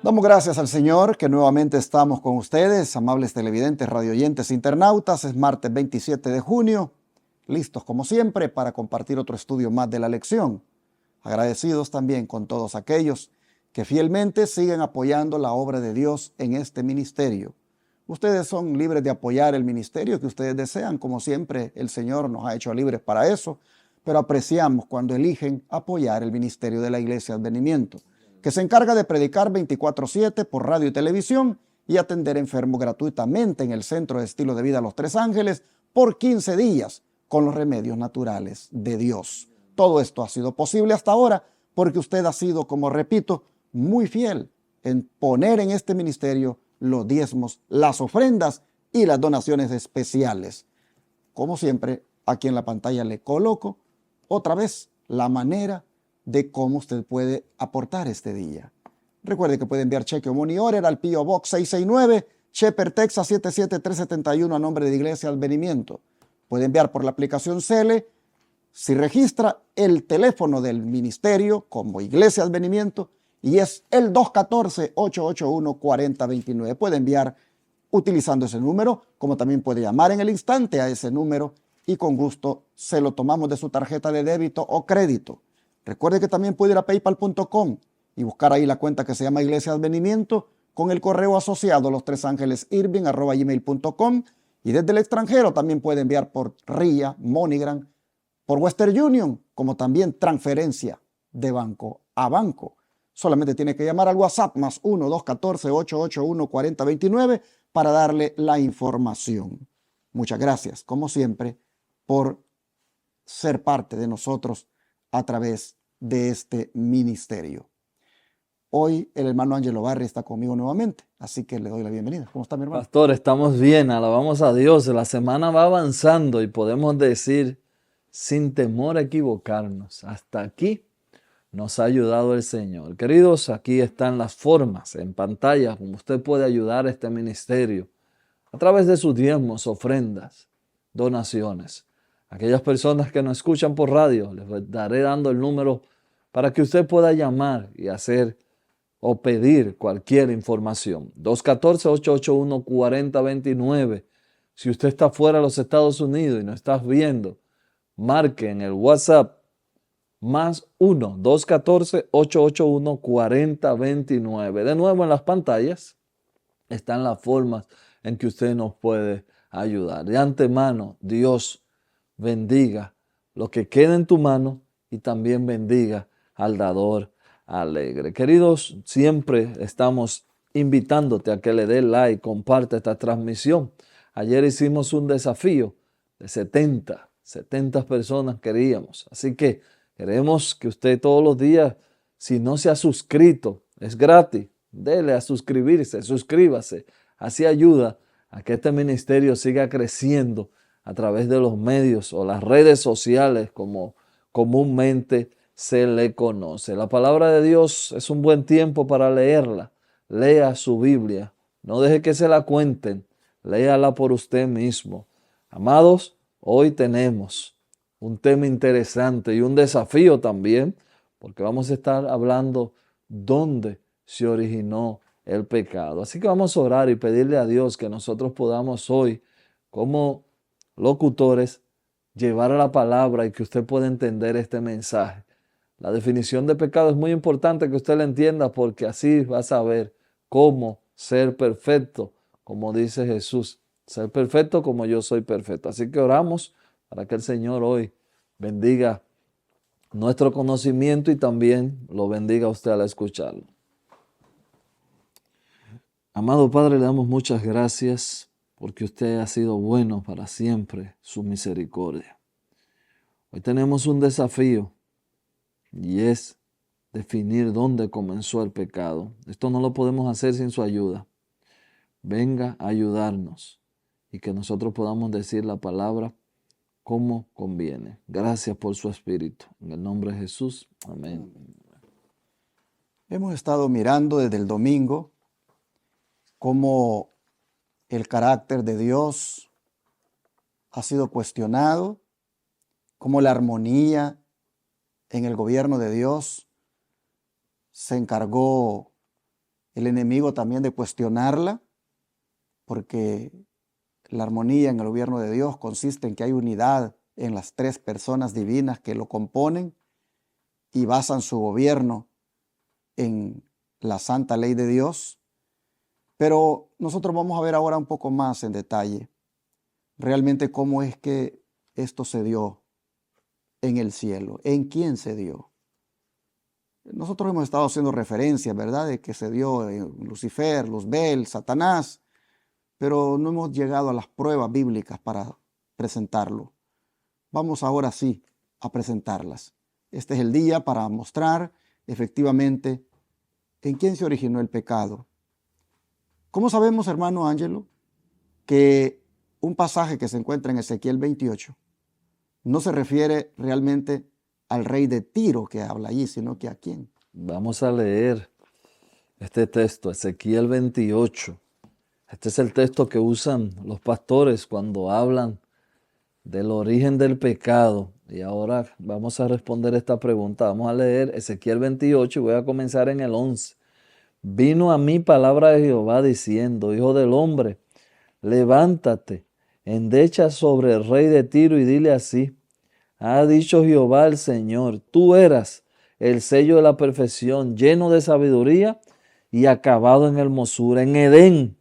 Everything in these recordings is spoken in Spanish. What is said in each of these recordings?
Damos gracias al Señor que nuevamente estamos con ustedes, amables televidentes, radioyentes, internautas. Es martes 27 de junio, listos como siempre para compartir otro estudio más de la lección. Agradecidos también con todos aquellos que fielmente siguen apoyando la obra de Dios en este ministerio. Ustedes son libres de apoyar el ministerio que ustedes desean, como siempre el Señor nos ha hecho libres para eso, pero apreciamos cuando eligen apoyar el ministerio de la Iglesia Advenimiento, que se encarga de predicar 24/7 por radio y televisión y atender enfermos gratuitamente en el Centro de Estilo de Vida Los Tres Ángeles por 15 días con los remedios naturales de Dios. Todo esto ha sido posible hasta ahora porque usted ha sido, como repito, muy fiel en poner en este ministerio los diezmos, las ofrendas y las donaciones especiales. Como siempre, aquí en la pantalla le coloco otra vez la manera de cómo usted puede aportar este día. Recuerde que puede enviar cheque o money order al P.O. Box 669, Shepherd, Texas 77371 a nombre de Iglesia Advenimiento. Puede enviar por la aplicación Cele. Si registra el teléfono del ministerio como Iglesia Advenimiento y es el 214-881-4029. Puede enviar utilizando ese número, como también puede llamar en el instante a ese número y con gusto se lo tomamos de su tarjeta de débito o crédito. Recuerde que también puede ir a paypal.com y buscar ahí la cuenta que se llama Iglesia Advenimiento con el correo asociado lostrésángelesirving@gmail.com, y desde el extranjero también puede enviar por RIA, MoneyGram, por Western Union, como también transferencia de banco a banco. Solamente tiene que llamar al WhatsApp más 1-214-881-4029 para darle la información. Muchas gracias, como siempre, por ser parte de nosotros a través de este ministerio. Hoy el hermano Ángelo Barri está conmigo nuevamente, así que le doy la bienvenida. ¿Cómo está, mi hermano? Pastor, estamos bien, alabamos a Dios. La semana va avanzando y podemos decir, sin temor a equivocarnos, hasta aquí nos ha ayudado el Señor. Queridos, aquí están las formas en pantalla como usted puede ayudar a este ministerio a través de sus diezmos, ofrendas, donaciones. Aquellas personas que nos escuchan por radio, les daré dando el número para que usted pueda llamar y hacer o pedir cualquier información. 214-881-4029. Si usted está fuera de los Estados Unidos y nos está viendo, marque en el WhatsApp más 1-214-881-4029. De nuevo en las pantallas están las formas en que usted nos puede ayudar. De antemano, Dios bendiga lo que queda en tu mano y también bendiga al dador alegre. Queridos, siempre estamos invitándote a que le dé like, comparte esta transmisión. Ayer hicimos un desafío de 70 personas queríamos. Así que queremos que usted todos los días, si no se ha suscrito, es gratis, dele a suscribirse, suscríbase. Así ayuda a que este ministerio siga creciendo a través de los medios o las redes sociales como comúnmente se le conoce. La palabra de Dios es un buen tiempo para leerla. Lea su Biblia. No deje que se la cuenten. Léala por usted mismo. Amados, hoy tenemos un tema interesante y un desafío también, porque vamos a estar hablando dónde se originó el pecado. Así que vamos a orar y pedirle a Dios que nosotros podamos hoy, como locutores, llevar a la palabra y que usted pueda entender este mensaje. La definición de pecado es muy importante que usted la entienda, porque así va a saber cómo ser perfecto, como dice Jesús, ser perfecto como yo soy perfecto. Así que oramos para que el Señor hoy bendiga nuestro conocimiento y también lo bendiga a usted al escucharlo. Amado Padre, le damos muchas gracias porque usted ha sido bueno para siempre, su misericordia. Hoy tenemos un desafío y es definir dónde comenzó el pecado. Esto no lo podemos hacer sin su ayuda. Venga a ayudarnos y que nosotros podamos decir la palabra como conviene. Gracias por su espíritu. En el nombre de Jesús. Amén. Hemos estado mirando desde el domingo cómo el carácter de Dios ha sido cuestionado, cómo la armonía en el gobierno de Dios se encargó el enemigo también de cuestionarla, porque la armonía en el gobierno de Dios consiste en que hay unidad en las tres personas divinas que lo componen y basan su gobierno en la santa ley de Dios. Pero nosotros vamos a ver ahora un poco más en detalle realmente cómo es que esto se dio en el cielo, en quién se dio. Nosotros hemos estado haciendo referencia, ¿verdad?, de que se dio en Lucifer, Luzbel, Satanás, pero no hemos llegado a las pruebas bíblicas para presentarlo. Vamos ahora sí a presentarlas. Este es el día para mostrar efectivamente en quién se originó el pecado. ¿Cómo sabemos, hermano Ángelo, que un pasaje que se encuentra en Ezequiel 28 no se refiere realmente al rey de Tiro que habla allí, sino que a quién? Vamos a leer este texto, Ezequiel 28. Este es el texto que usan los pastores cuando hablan del origen del pecado. Y ahora vamos a responder esta pregunta. Vamos a leer Ezequiel 28 y voy a comenzar en el 11. Vino a mí palabra de Jehová diciendo: Hijo del hombre, levántate, endecha sobre el rey de Tiro y dile así: ha dicho Jehová el Señor, tú eras el sello de la perfección, lleno de sabiduría y acabado en hermosura. En Edén,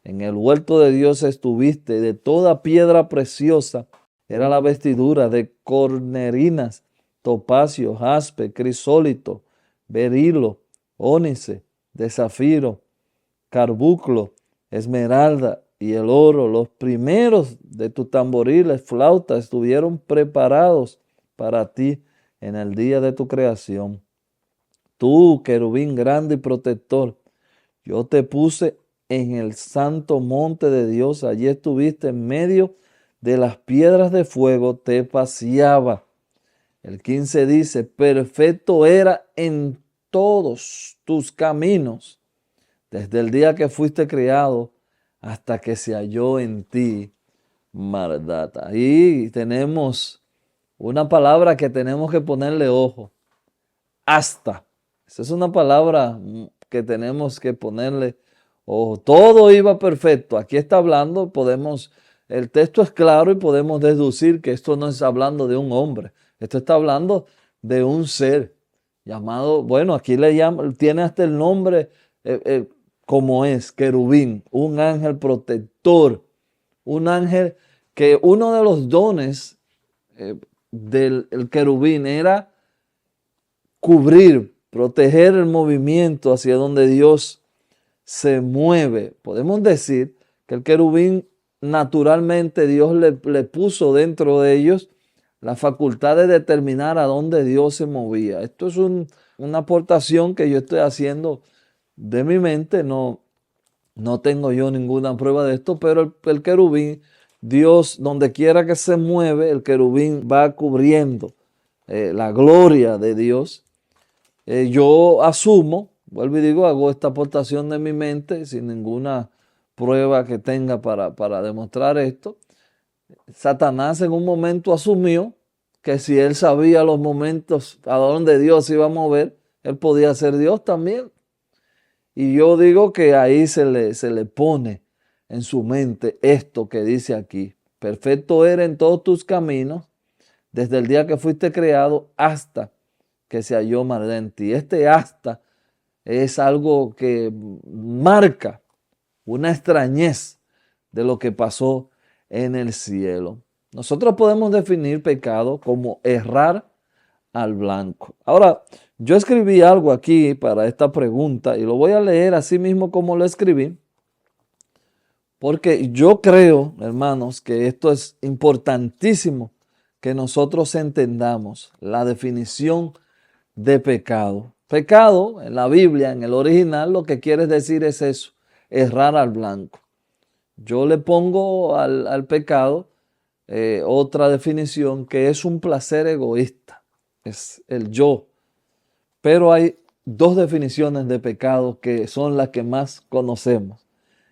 en el huerto de Dios estuviste, de toda piedra preciosa era la vestidura, de cornerinas, topacio, jaspe, crisólito, berilo, ónice, de zafiro, carbuclo, esmeralda y el oro. Los primeros de tus tamboriles, flautas, estuvieron preparados para ti en el día de tu creación. Tú, querubín grande y protector, yo te puse en el santo monte de Dios. Allí estuviste en medio de las piedras de fuego, te paseaba. El 15 dice: perfecto era en todos tus caminos, desde el día que fuiste criado hasta que se halló en ti maldad. Ahí tenemos una palabra que tenemos que ponerle ojo. Hasta. Esa es una palabra que tenemos que ponerle ojo. Todo iba perfecto. Aquí está hablando, el texto es claro y podemos deducir que esto no es hablando de un hombre. Esto está hablando de un ser llamado, bueno, aquí le llaman, tiene hasta el nombre como es, querubín, un ángel protector, un ángel que uno de los dones del querubín era cubrir, proteger el movimiento hacia donde Dios se mueve. Podemos decir que el querubín naturalmente Dios le puso dentro de ellos la facultad de determinar a dónde Dios se movía. Esto es una aportación que yo estoy haciendo de mi mente, no tengo yo ninguna prueba de esto, pero el querubín, Dios, donde quiera que se mueve, el querubín va cubriendo la gloria de Dios. Yo asumo, vuelvo y digo, hago esta aportación de mi mente sin ninguna prueba que tenga para demostrar esto. Satanás en un momento asumió que si él sabía los momentos a donde Dios se iba a mover, él podía ser Dios también. Y yo digo que ahí se le pone en su mente esto que dice aquí: perfecto era en todos tus caminos, desde el día que fuiste creado hasta que se halló maldad en ti. Este hasta es algo que marca una extrañez de lo que pasó en el cielo. Nosotros podemos definir pecado como errar al blanco. Ahora, yo escribí algo aquí para esta pregunta y lo voy a leer así mismo como lo escribí, porque yo creo, hermanos, que esto es importantísimo que nosotros entendamos la definición de pecado. Pecado en la Biblia, en el original, lo que quiere decir es eso: errar al blanco. Yo le pongo al pecado otra definición, que es un placer egoísta, es el yo. Pero hay dos definiciones de pecado que son las que más conocemos.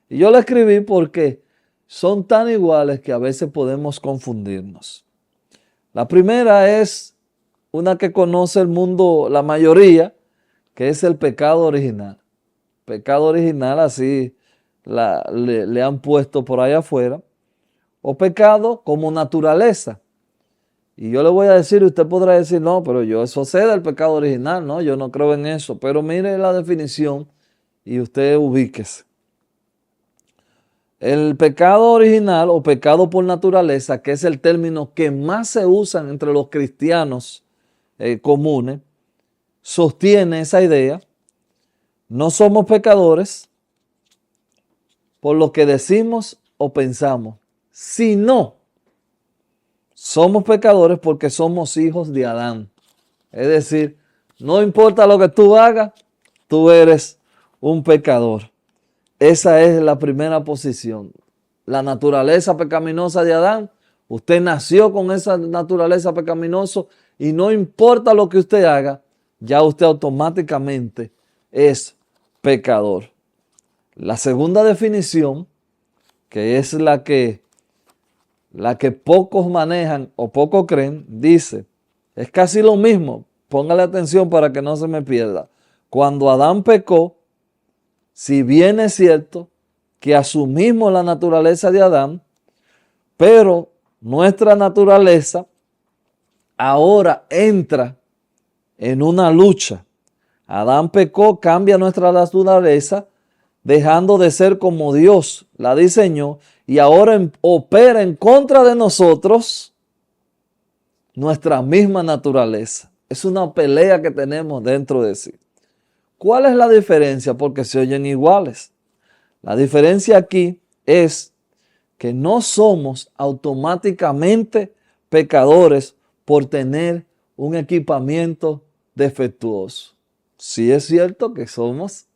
Y yo la escribí porque son tan iguales que a veces podemos confundirnos. La primera es una que conoce el mundo, la mayoría, que es el pecado original. pecado original, así le han puesto por ahí afuera, o pecado como naturaleza. Y yo le voy a decir, usted podrá decir, no, pero eso sé del pecado original, no, yo no creo en eso. Pero mire la definición y usted ubíquese. El pecado original o pecado por naturaleza, que es el término que más se usa entre los cristianos comunes, sostiene esa idea. No somos pecadores por lo que decimos o pensamos, sino somos pecadores porque somos hijos de Adán. Es decir, no importa lo que tú hagas, tú eres un pecador. Esa es la primera posición. La naturaleza pecaminosa de Adán, usted nació con esa naturaleza pecaminosa y no importa lo que usted haga, ya usted automáticamente es pecador. La segunda definición, que es la que pocos manejan o pocos creen, dice, es casi lo mismo, póngale atención para que no se me pierda. Cuando Adán pecó, si bien es cierto que asumimos la naturaleza de Adán, pero nuestra naturaleza ahora entra en una lucha. Adán pecó, cambia nuestra naturaleza, dejando de ser como Dios la diseñó, y ahora opera en contra de nosotros nuestra misma naturaleza. Es una pelea que tenemos dentro de sí. ¿Cuál es la diferencia? Porque se oyen iguales. La diferencia aquí es que no somos automáticamente pecadores por tener un equipamiento defectuoso. Sí es cierto que somos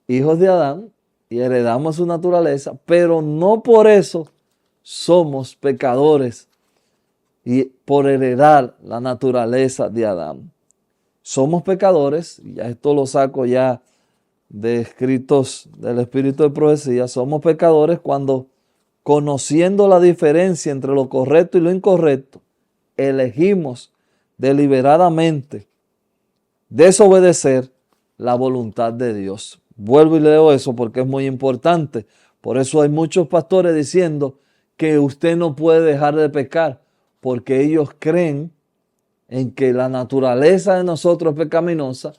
hijos de Adán y heredamos su naturaleza, pero no por eso somos pecadores y por heredar la naturaleza de Adán. Somos pecadores, y esto lo saco ya de escritos del Espíritu de Profecía, somos pecadores cuando, conociendo la diferencia entre lo correcto y lo incorrecto, elegimos deliberadamente desobedecer la voluntad de Dios. Vuelvo y leo eso porque es muy importante. Por eso hay muchos pastores diciendo que usted no puede dejar de pecar, porque ellos creen en que la naturaleza de nosotros es pecaminosa.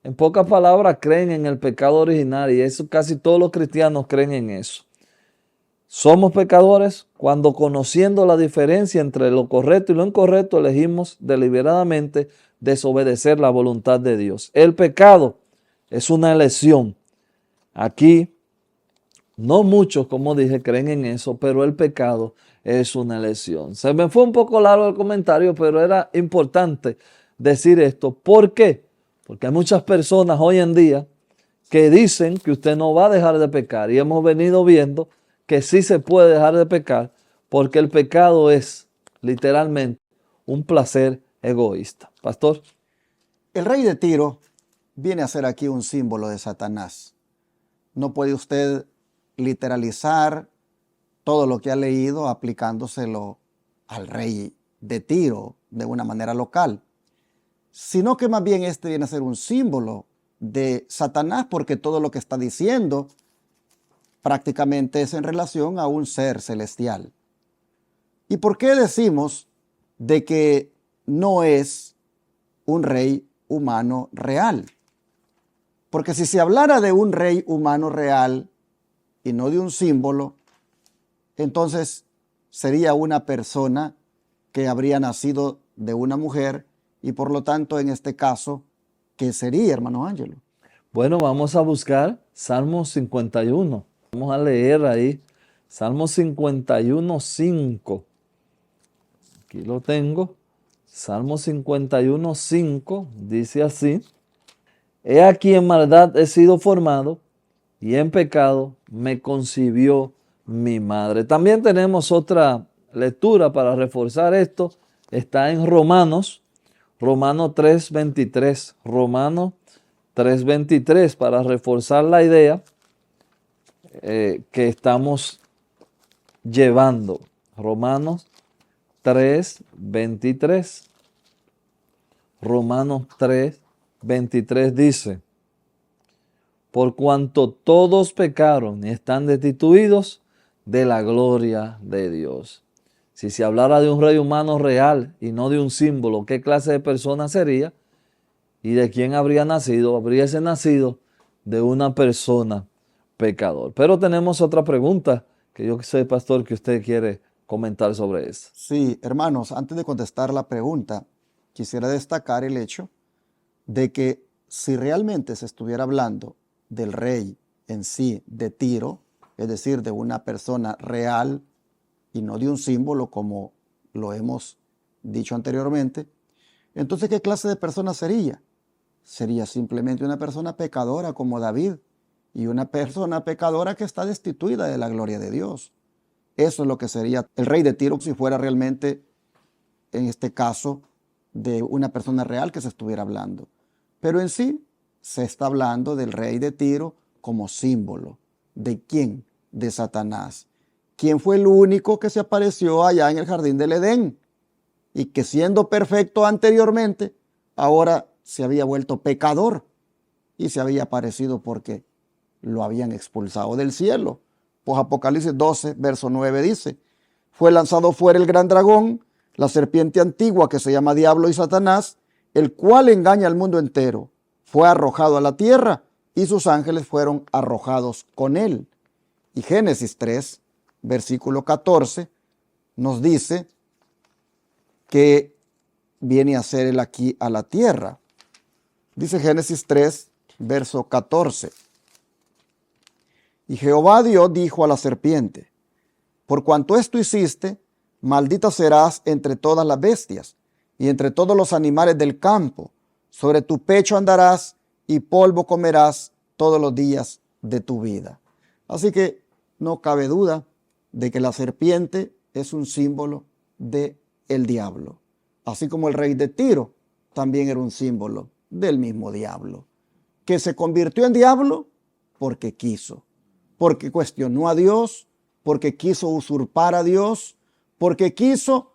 En pocas palabras, creen en el pecado original, y eso casi todos los cristianos creen en eso. Somos pecadores cuando, conociendo la diferencia entre lo correcto y lo incorrecto, elegimos deliberadamente desobedecer la voluntad de Dios. El pecado es una elección. Aquí no muchos, como dije, creen en eso, pero el pecado es una elección. Se me fue un poco largo el comentario, pero era importante decir esto. ¿Por qué? Porque hay muchas personas hoy en día que dicen que usted no va a dejar de pecar, y hemos venido viendo que sí se puede dejar de pecar, porque el pecado es literalmente un placer egoísta. Pastor. El rey de Tiro viene a ser aquí un símbolo de Satanás. No puede usted literalizar todo lo que ha leído aplicándoselo al rey de Tiro de una manera local, sino que más bien este viene a ser un símbolo de Satanás, porque todo lo que está diciendo prácticamente es en relación a un ser celestial. ¿Y por qué decimos de que no es un rey humano real? Porque si se hablara de un rey humano real y no de un símbolo, entonces sería una persona que habría nacido de una mujer, y por lo tanto en este caso, ¿qué sería, hermano Ángelo? Bueno, vamos a buscar Salmo 51. Vamos a leer ahí Salmo 51, 5. Aquí lo tengo. Salmo 51, 5 dice así: He aquí en maldad he sido formado, y en pecado me concibió mi madre. También tenemos otra lectura para reforzar esto. Está en Romanos 3:23. Romanos 3:23, para reforzar la idea que estamos llevando. Romanos 3:23. Romanos 3:23 dice: por cuanto todos pecaron y están destituidos de la gloria de Dios. Si se hablara de un rey humano real y no de un símbolo, ¿qué clase de persona sería? ¿Y de quién habría nacido? Habríase nacido de una persona pecador. Pero tenemos otra pregunta que yo sé, pastor, que usted quiere comentar sobre eso. Sí, hermanos, antes de contestar la pregunta, quisiera destacar el hecho de que si realmente se estuviera hablando del rey en sí de Tiro, es decir, de una persona real y no de un símbolo como lo hemos dicho anteriormente, entonces ¿qué clase de persona sería? Sería simplemente una persona pecadora como David y una persona pecadora que está destituida de la gloria de Dios. Eso es lo que sería el rey de Tiro si fuera realmente, en este caso, de una persona real que se estuviera hablando. Pero en sí se está hablando del rey de Tiro como símbolo. ¿De quién? De Satanás. ¿Quién fue el único que se apareció allá en el jardín del Edén? Y que siendo perfecto anteriormente, ahora se había vuelto pecador y se había aparecido porque lo habían expulsado del cielo. Pues Apocalipsis 12, verso 9 dice, fue lanzado fuera el gran dragón, la serpiente antigua que se llama Diablo y Satanás, el cual engaña al mundo entero. Fue arrojado a la tierra y sus ángeles fueron arrojados con él. Y Génesis 3, versículo 14, nos dice que viene a ser él aquí a la tierra. Dice Génesis 3, verso 14. Y Jehová Dios dijo a la serpiente, por cuanto esto hiciste, maldita serás entre todas las bestias y entre todos los animales del campo. Sobre tu pecho andarás y polvo comerás todos los días de tu vida. Así que no cabe duda de que la serpiente es un símbolo del diablo. Así como el rey de Tiro también era un símbolo del mismo diablo, que se convirtió en diablo porque quiso, porque cuestionó a Dios, porque quiso usurpar a Dios, porque quiso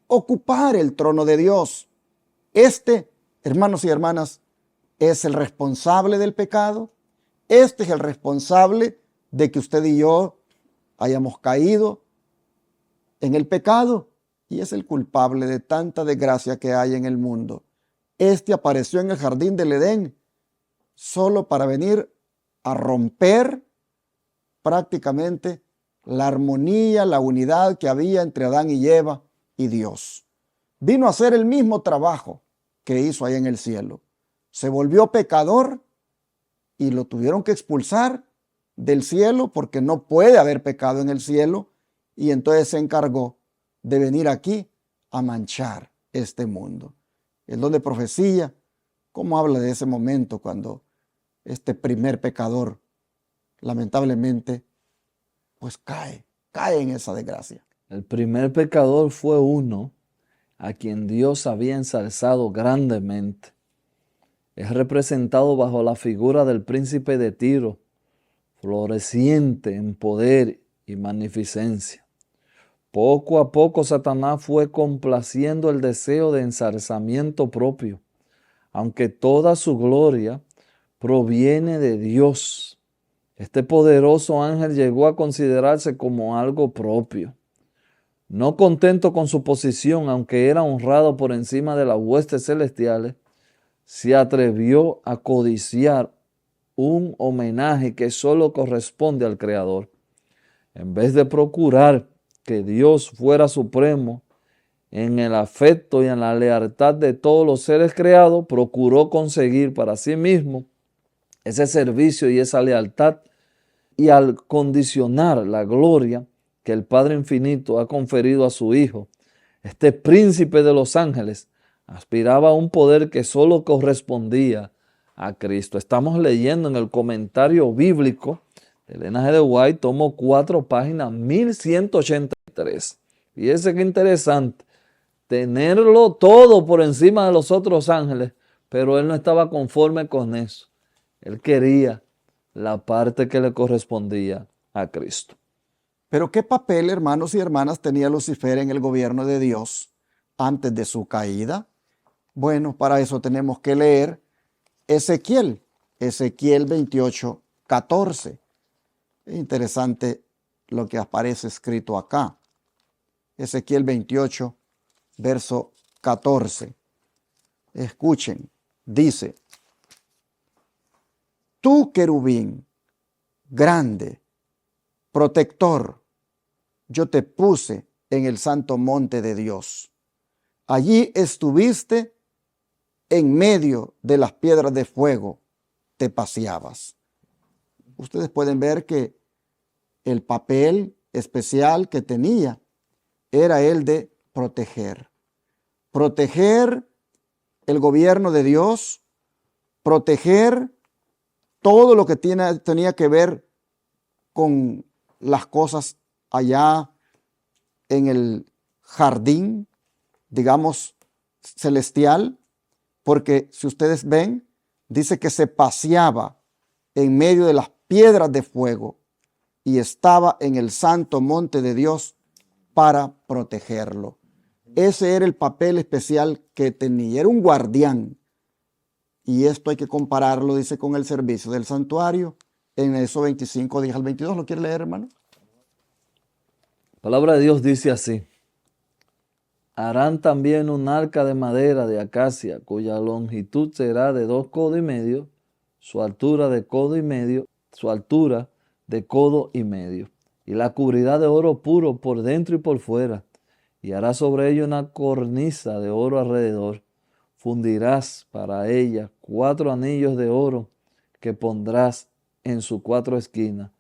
ocupar el trono de Dios. Este, hermanos y hermanas, es el responsable del pecado. Este es el responsable de que usted y yo hayamos caído en el pecado y es el culpable de tanta desgracia que hay en el mundo. Este apareció en el jardín del Edén solo para venir a romper prácticamente la armonía, la unidad que había entre Adán y Eva y Dios. Vino a hacer el mismo trabajo que hizo ahí en el cielo. Se volvió pecador y lo tuvieron que expulsar del cielo porque no puede haber pecado en el cielo, y entonces se encargó de venir aquí a manchar este mundo. El don de profecía, ¿cómo habla de ese momento cuando este primer pecador lamentablemente pues cae en esa desgracia? El primer pecador fue uno a quien Dios había ensalzado grandemente. Es representado bajo la figura del príncipe de Tiro, floreciente en poder y magnificencia. Poco a poco Satanás fue complaciendo el deseo de ensalzamiento propio, aunque toda su gloria proviene de Dios. Este poderoso ángel llegó a considerarse como algo propio. No contento con su posición, aunque era honrado por encima de las huestes celestiales, se atrevió a codiciar un homenaje que solo corresponde al Creador. En vez de procurar que Dios fuera supremo en el afecto y en la lealtad de todos los seres creados, procuró conseguir para sí mismo ese servicio y esa lealtad, y al condicionar la gloria que el Padre Infinito ha conferido a su Hijo, este príncipe de los ángeles aspiraba a un poder que solo correspondía a Cristo. Estamos leyendo en el comentario bíblico de Elena G. de White, tomo 4, página 1183. Fíjese qué interesante, tenerlo todo por encima de los otros ángeles, pero él no estaba conforme con eso. Él quería la parte que le correspondía a Cristo. Pero ¿qué papel, hermanos y hermanas, tenía Lucifer en el gobierno de Dios antes de su caída? Bueno, para eso tenemos que leer Ezequiel Ezequiel 28, 14. Es interesante lo que aparece escrito acá. Ezequiel 28, verso 14. Escuchen, dice: tú, querubín, grande, protector, yo te puse en el santo monte de Dios. Allí estuviste en medio de las piedras de fuego, te paseabas. Ustedes pueden ver que el papel especial que tenía era el de proteger. Proteger el gobierno de Dios, proteger todo lo que tenía que ver con las cosas allá en el jardín, digamos, celestial, porque si ustedes ven, dice que se paseaba en medio de las piedras de fuego y estaba en el santo monte de Dios para protegerlo. Ese era el papel especial que tenía, era un guardián. Y esto hay que compararlo, dice, con el servicio del santuario en Éxodo 25, 10 al 22. ¿Lo quiere leer, hermano? La palabra de Dios dice así: harán también un arca de madera de acacia, cuya longitud será de 2 codos y medio, su altura de codo y medio, su altura de codo y medio, y la cubrirá de oro puro por dentro y por fuera, y hará sobre ella una cornisa de oro alrededor. Fundirás para ella 4 anillos de oro que pondrás en sus 4 esquinas,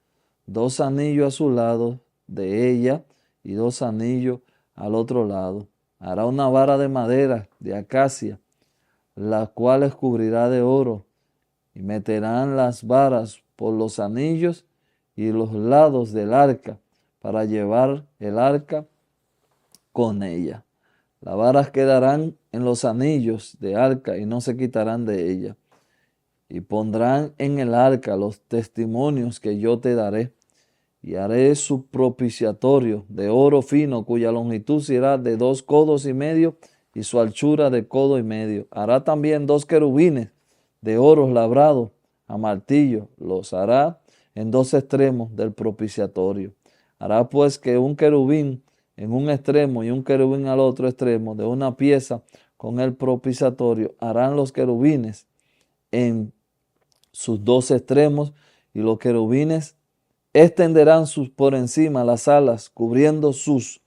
2 anillos a su lado de ella y 2 anillos al otro lado. Hará una vara de madera de acacia, las cuales cubrirá de oro, y meterán las varas por los anillos y los lados del arca para llevar el arca con ella. Las varas quedarán en los anillos de arca y no se quitarán de ella. Y pondrán en el arca los testimonios que yo te daré. Y haré su propiciatorio de oro fino, cuya longitud será de 2 codos y medio y su anchura de codo y medio. Hará también 2 querubines de oro labrado a martillo. Los hará en 2 extremos del propiciatorio. Hará pues que un querubín en un extremo y un querubín al otro extremo de una pieza con el propiciatorio. Harán los querubines en sus 2 extremos, y los querubines extenderán por encima las alas, cubriendo sus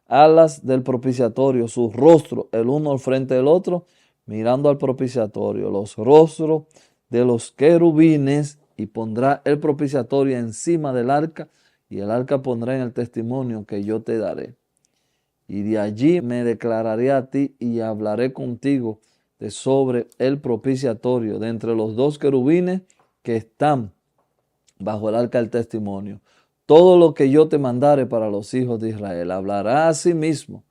alas del propiciatorio, sus rostros el uno al frente del otro, mirando al propiciatorio, los rostros de los querubines, y pondrá el propiciatorio encima del arca, y el arca pondrá en el testimonio que yo te daré. Y de allí me declararé a ti y hablaré contigo de sobre el propiciatorio, de entre los 2 querubines que están bajo el arca del testimonio. Todo lo que yo te mandare para los hijos de Israel. Hablará asimismo.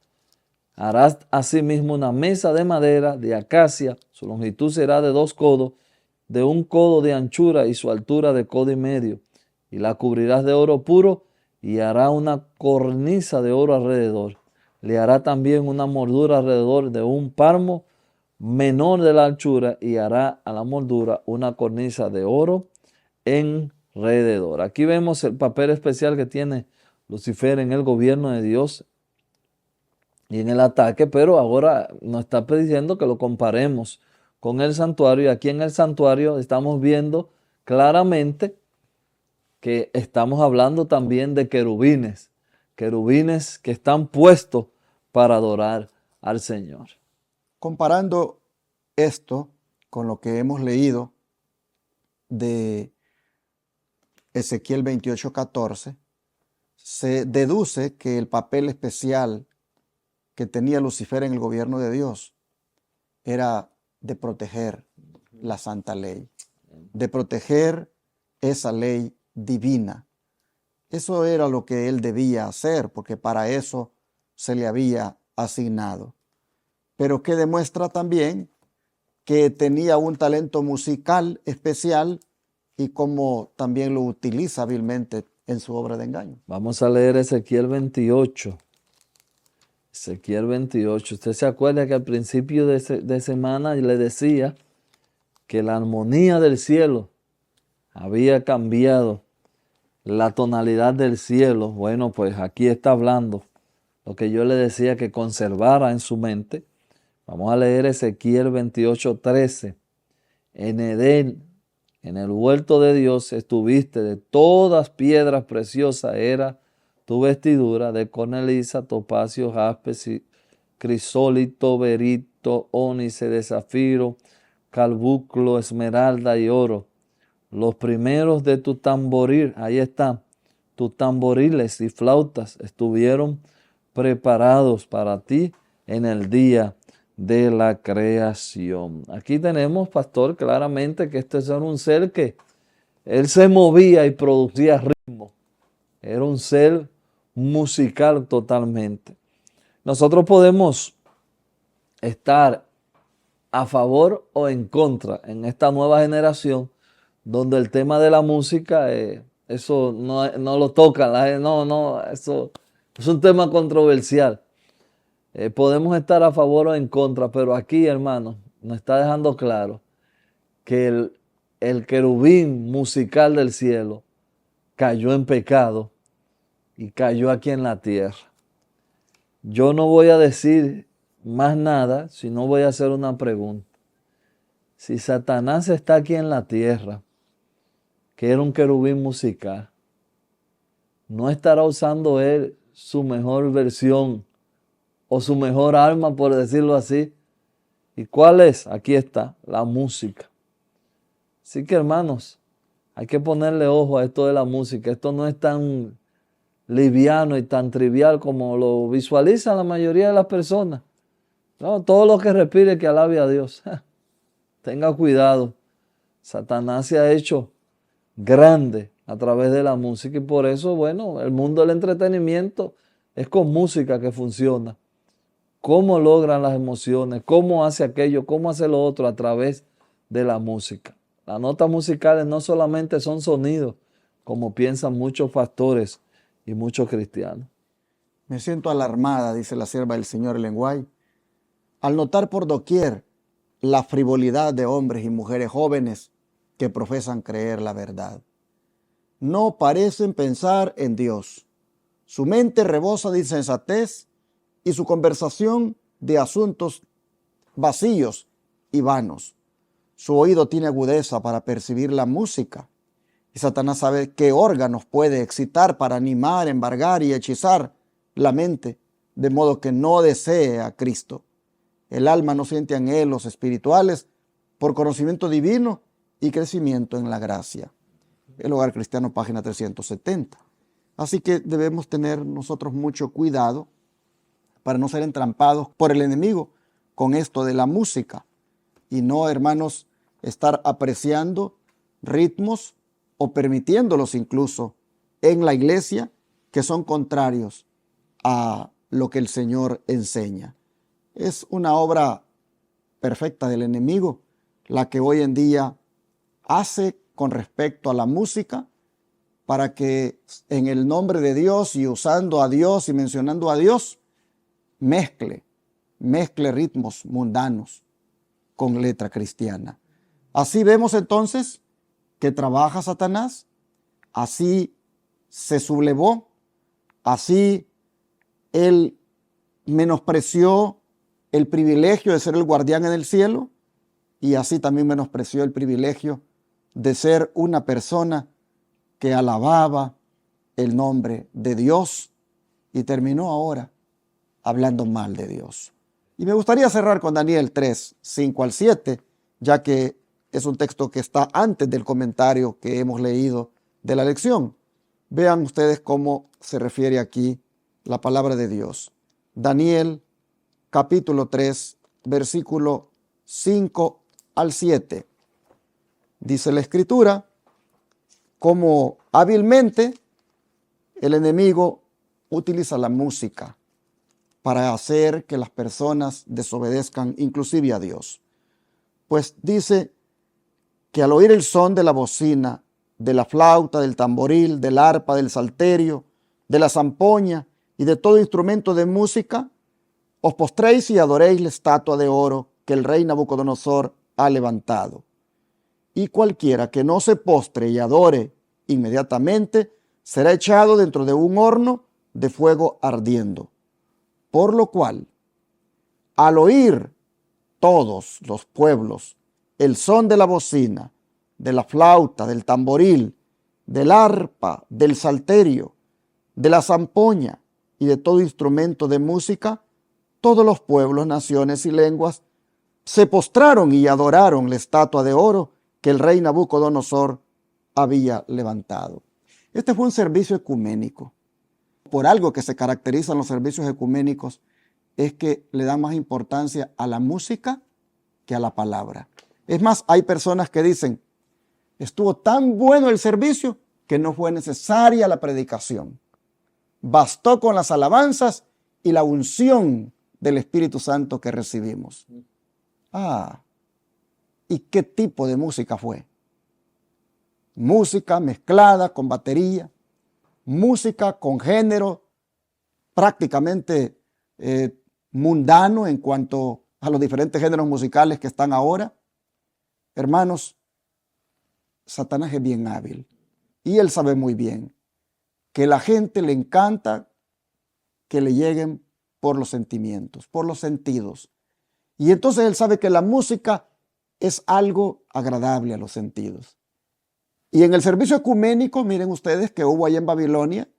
Harás asimismo una mesa de madera de acacia. Su longitud será de 2 codos, de 1 codo de anchura y su altura de codo y medio. Y la cubrirás de oro puro y hará una cornisa de oro alrededor. Le hará también una moldura alrededor de 1 palmo menor de la anchura y hará a la moldura una cornisa de oro alrededor. Aquí vemos el papel especial que tiene Lucifer en el gobierno de Dios y en el ataque, pero ahora nos está diciendo que lo comparemos con el santuario, y aquí en el santuario estamos viendo claramente que estamos hablando también de querubines, querubines que están puestos para adorar al Señor. Comparando esto con lo que hemos leído de Ezequiel 28, 14, se deduce que el papel especial que tenía Lucifer en el gobierno de Dios era de proteger la santa ley, de proteger esa ley divina. Eso era lo que él debía hacer, porque para eso se le había asignado. Pero que demuestra también que tenía un talento musical especial y cómo también lo utiliza hábilmente en su obra de engaño. Vamos a leer Ezequiel 28. Ezequiel 28. Usted se acuerda que al principio de semana le decía que la armonía del cielo había cambiado la tonalidad del cielo. Bueno, pues aquí está hablando lo que yo le decía que conservara en su mente. Vamos a leer Ezequiel 28:13. En Edén, en el huerto de Dios, estuviste, de todas piedras preciosas era tu vestidura, de cornalisa, topacio, jaspe, crisólito, berito, ónice, de zafiro, carbunclo, esmeralda y oro. Los primeros de tu tamboril, ahí están, tus tamboriles y flautas estuvieron preparados para ti en el día de la creación. Aquí tenemos, pastor, claramente que este era un ser que él se movía y producía ritmo. Era un ser musical totalmente. Nosotros podemos estar a favor o en contra en esta nueva generación donde el tema de la música, eso no lo tocan, eso es un tema controversial. Podemos estar a favor o en contra, pero aquí, hermano, nos está dejando claro que el querubín musical del cielo cayó en pecado y cayó aquí en la tierra. Yo no voy a decir más nada, sino voy a hacer una pregunta. Si Satanás está aquí en la tierra, que era un querubín musical, ¿no estará usando él su mejor versión o su mejor arma, por decirlo así? ¿Y cuál es? Aquí está, la música. Así que, hermanos, hay que ponerle ojo a esto de la música. Esto no es tan liviano y tan trivial como lo visualizan la mayoría de las personas. No, todo lo que respire que alabe a Dios. Tenga cuidado. Satanás se ha hecho grande a través de la música y por eso, bueno, el mundo del entretenimiento es con música que funciona. ¿Cómo logran las emociones? ¿Cómo hace aquello? ¿Cómo hace lo otro? A través de la música. Las notas musicales no solamente son sonidos, como piensan muchos pastores y muchos cristianos. Me siento alarmada, dice la sierva del Señor Ellen White, al notar por doquier la frivolidad de hombres y mujeres jóvenes que profesan creer la verdad. No parecen pensar en Dios. Su mente rebosa de insensatez y su conversación de asuntos vacíos y vanos. Su oído tiene agudeza para percibir la música y Satanás sabe qué órganos puede excitar para animar, embargar y hechizar la mente, de modo que no desee a Cristo. El alma no siente anhelos espirituales por conocimiento divino y crecimiento en la gracia. El Hogar Cristiano, página 370. Así que debemos tener nosotros mucho cuidado para no ser entrampados por el enemigo con esto de la música y no, hermanos, estar apreciando ritmos o permitiéndolos incluso en la iglesia que son contrarios a lo que el Señor enseña. Es una obra perfecta del enemigo la que hoy en día hace con respecto a la música para que en el nombre de Dios y usando a Dios y mencionando a Dios, mezcle ritmos mundanos con letra cristiana. Así vemos entonces que trabaja Satanás, así se sublevó, así él menospreció el privilegio de ser el guardián en el cielo y así también menospreció el privilegio de ser una persona que alababa el nombre de Dios y terminó ahora hablando mal de Dios. Y me gustaría cerrar con Daniel 3, 5 al 7, ya que es un texto que está antes del comentario que hemos leído de la lección. Vean ustedes cómo se refiere aquí la palabra de Dios. Daniel capítulo 3, versículo 5 al 7. Dice la Escritura, cómo hábilmente el enemigo utiliza la música para hacer que las personas desobedezcan inclusive a Dios. Pues dice que al oír el son de la bocina, de la flauta, del tamboril, del arpa, del salterio, de la zampoña y de todo instrumento de música, os postréis y adoréis la estatua de oro que el rey Nabucodonosor ha levantado. y cualquiera que no se postre y adore inmediatamente será echado dentro de un horno de fuego ardiendo. Por lo cual, al oír todos los pueblos el son de la bocina, de la flauta, del tamboril, del arpa, del salterio, de la zampoña y de todo instrumento de música, todos los pueblos, naciones y lenguas se postraron y adoraron la estatua de oro que el rey Nabucodonosor había levantado. Este fue un servicio ecuménico. Por algo que se caracterizan los servicios ecuménicos es que le dan más importancia a la música que a la palabra. Es más, hay personas que dicen, estuvo tan bueno el servicio que no fue necesaria la predicación. Bastó con las alabanzas y la unción del Espíritu Santo que recibimos. ¿Y qué tipo de música fue? Música mezclada con batería, música con género prácticamente mundano en cuanto a los diferentes géneros musicales que están ahora. Hermanos, Satanás es bien hábil y él sabe muy bien que a la gente le encanta que le lleguen por los sentimientos, por los sentidos. Y entonces él sabe que la música es algo agradable a los sentidos. Y en el servicio ecuménico, miren ustedes que hubo allá en Babilonia,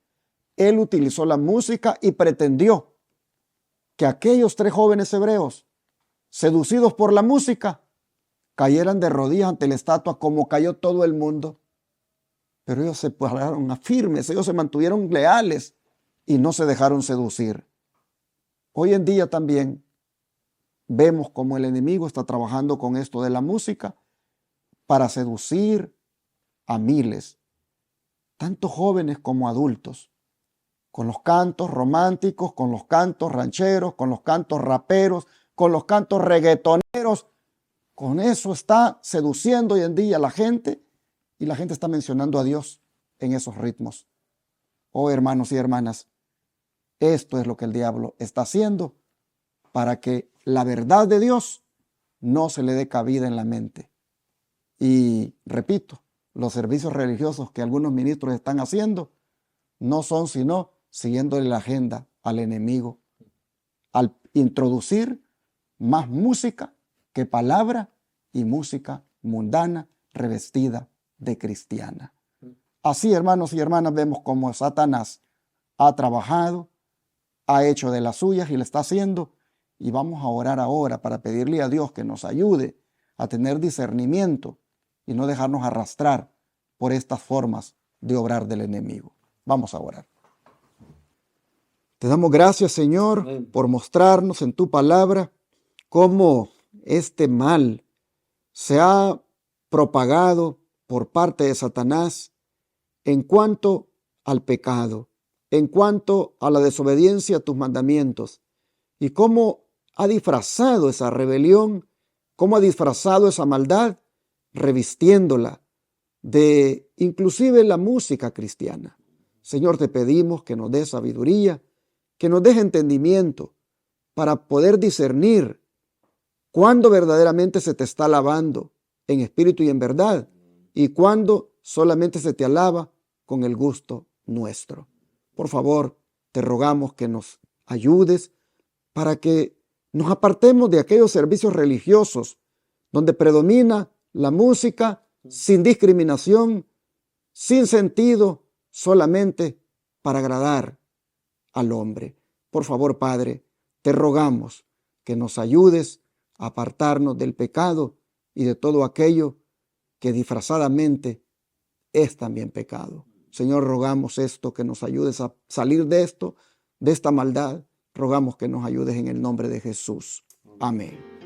él utilizó la música y pretendió que aquellos 3 jóvenes hebreos, seducidos por la música, cayeran de rodillas ante la estatua como cayó todo el mundo. Pero ellos se pararon firmes, ellos se mantuvieron leales y no se dejaron seducir. Hoy en día también vemos cómo el enemigo está trabajando con esto de la música para seducir a miles, tanto jóvenes como adultos, con los cantos románticos, con los cantos rancheros, con los cantos raperos, con los cantos reggaetoneros. Con eso está seduciendo hoy en día a la gente y la gente está mencionando a Dios en esos ritmos. Oh, hermanos y hermanas, esto es lo que el diablo está haciendo para que la verdad de Dios no se le dé cabida en la mente. Y repito, los servicios religiosos que algunos ministros están haciendo no son sino siguiéndole la agenda al enemigo, al introducir más música que palabra y música mundana revestida de cristiana. Así, hermanos y hermanas, vemos cómo Satanás ha trabajado, ha hecho de las suyas y le está haciendo. Y vamos a orar ahora para pedirle a Dios que nos ayude a tener discernimiento y no dejarnos arrastrar por estas formas de obrar del enemigo. Vamos a orar. Te damos gracias, Señor, por mostrarnos en tu palabra cómo este mal se ha propagado por parte de Satanás en cuanto al pecado, en cuanto a la desobediencia a tus mandamientos, y cómo ha disfrazado esa rebelión, cómo ha disfrazado esa maldad, revistiéndola de inclusive la música cristiana. Señor, te pedimos que nos des sabiduría, que nos des entendimiento para poder discernir cuándo verdaderamente se te está alabando en espíritu y en verdad y cuándo solamente se te alaba con el gusto nuestro. Por favor, te rogamos que nos ayudes para que nos apartemos de aquellos servicios religiosos donde predomina la música sin discriminación, sin sentido, solamente para agradar al hombre. Por favor, Padre, te rogamos que nos ayudes a apartarnos del pecado y de todo aquello que disfrazadamente es también pecado. Señor, rogamos esto, que nos ayudes a salir de esto, de esta maldad. Rogamos que nos ayudes en el nombre de Jesús. Amén.